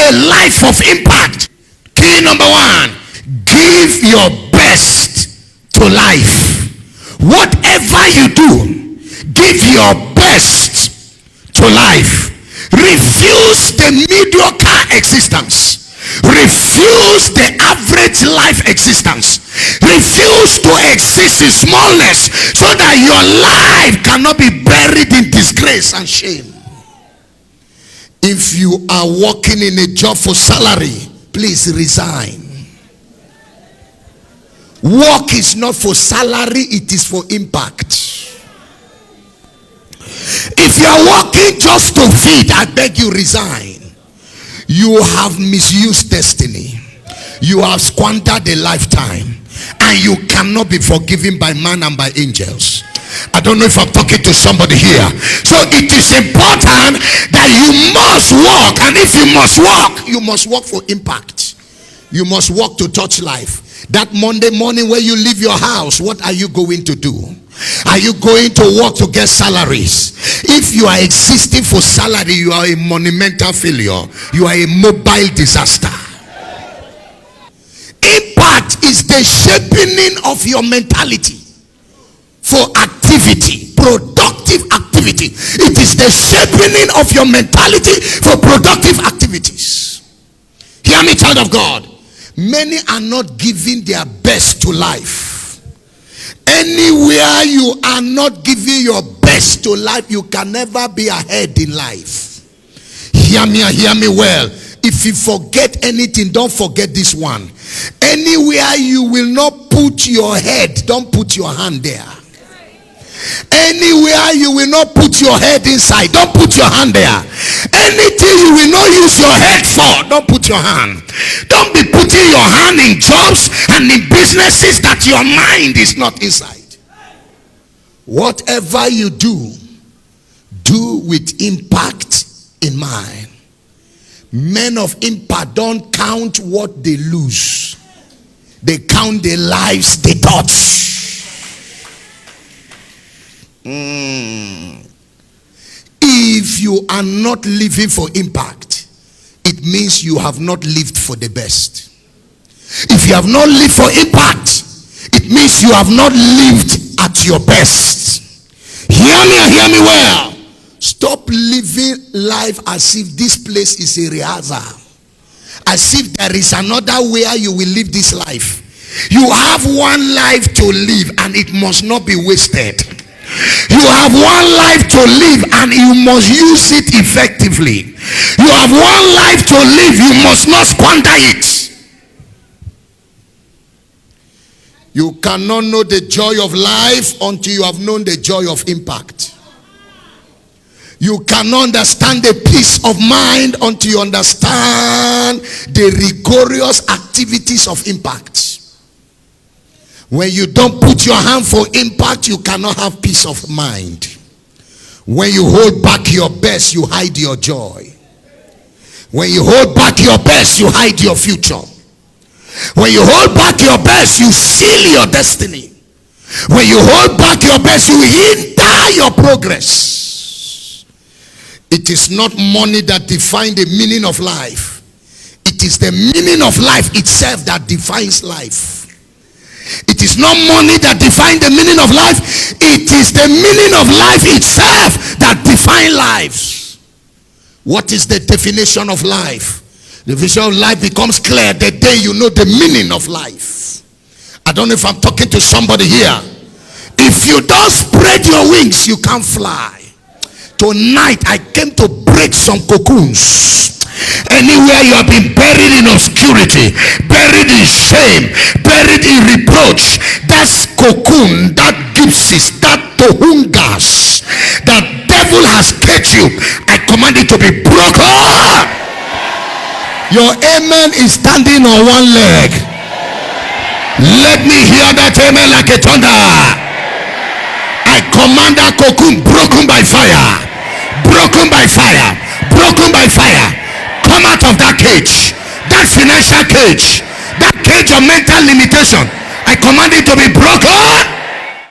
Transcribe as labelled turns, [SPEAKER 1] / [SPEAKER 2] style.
[SPEAKER 1] a life of impact. Key number one, give your best to life. Whatever you do, give your best to life. Refuse the mediocre existence. Refuse the average life existence. Refuse to exist in smallness, so that your life cannot be buried in disgrace and shame. If you are working in a job for salary, please resign. Work is not for salary, it is for impact. If you are working just to feed, I beg you, resign. You have misused destiny. You have squandered a lifetime, and you cannot be forgiven by man and by angels. I don't know if I'm talking to somebody here. So it is important that you must walk, and if you must walk for impact. You must walk to touch life. That Monday morning when you leave your house, what are you going to do? Are you going to work to get salaries? If you are existing for salary, you are a monumental failure. You are a mobile disaster. Impact is the shaping of your mentality for activity, productive activity. It is the shaping of your mentality for productive activities. Hear me, child of God. Many are not giving their best to life. Anywhere you are not giving your best to life, you can never be ahead in life. Hear me well. If you forget anything, don't forget this one. Anywhere you will not put your head, don't put your hand there. Anywhere you will not put your head inside, don't put your hand there. Anything you will not use your head for, don't put your hand. Don't be putting your hand in jobs and in businesses that your mind is not inside. Whatever you do, do with impact in mind. Men of impact don't count what they lose. They count the lives they touch. If you are not living for impact, it means you have not lived for the best. If you have not lived for impact, it means you have not lived at your best. Hear me and hear me well. Stop living life as if this place is a rehearsal, as if there is another way you will live this life. You have one life to live, and it must not be wasted. You have one life to live, and you must use it effectively. You have one life to live, you must not squander it. You cannot know the joy of life until you have known the joy of impact. You cannot understand the peace of mind until you understand the rigorous activities of impact. When you don't put your hand for impact, you cannot have peace of mind. When you hold back your best, you hide your joy. When you hold back your best, you hide your future. When you hold back your best, you seal your destiny. When you hold back your best, you hinder your progress. It is not money that defines the meaning of life. It is the meaning of life itself that defines life. It is not money that defines the meaning of life. It is the meaning of life itself that defines lives. What is the definition of life? The vision of life becomes clear the day you know the meaning of life. I don't know if I'm talking to somebody here. If you don't spread your wings, you can't fly. Tonight I came to break some cocoons. Anywhere you have been buried in obscurity, buried in shame, buried in reproach, that's cocoon, that gypsies, that tohungas, that devil has caged you. I command it to be broken. Your amen is standing on one leg. Let me hear that amen like a thunder. I command that cocoon broken by fire. Broken by fire. Broken by fire. Come out of that cage. That financial cage. That cage of mental limitation. I command it to be broken.